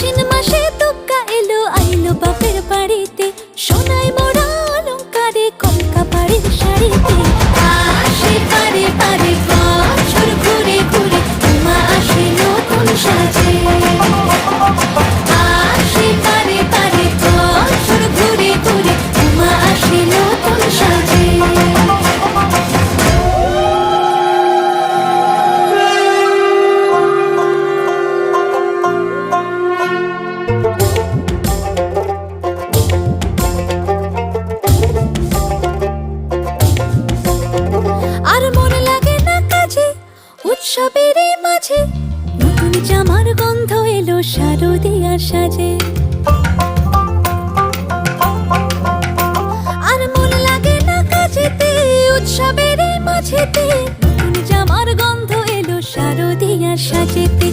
আশ্বিন মাসে দুগ্গা এলো আইলো বাপের বাড়িতে, সোনায় মোড়া অলংকারে কলকা পাড়ের শাড়িতে। আসে পারে পারে বছর ঘুরে ঘুরে, উমা আসে নতুন সাজে। আসে পারে পারে বছর ঘুরে ঘুরে, উমা আসে নতুন সাজে। আর মন লাগে না কাজে উৎসবের এই মাঝে, নতুন জামার গন্ধ এলো শারদিয়ার সাজে। আর মন লাগে না কাজেতে উৎসবের এই মাঝেতে, নতুন জামার গন্ধ এলো শারদিয়ার সাজেতে।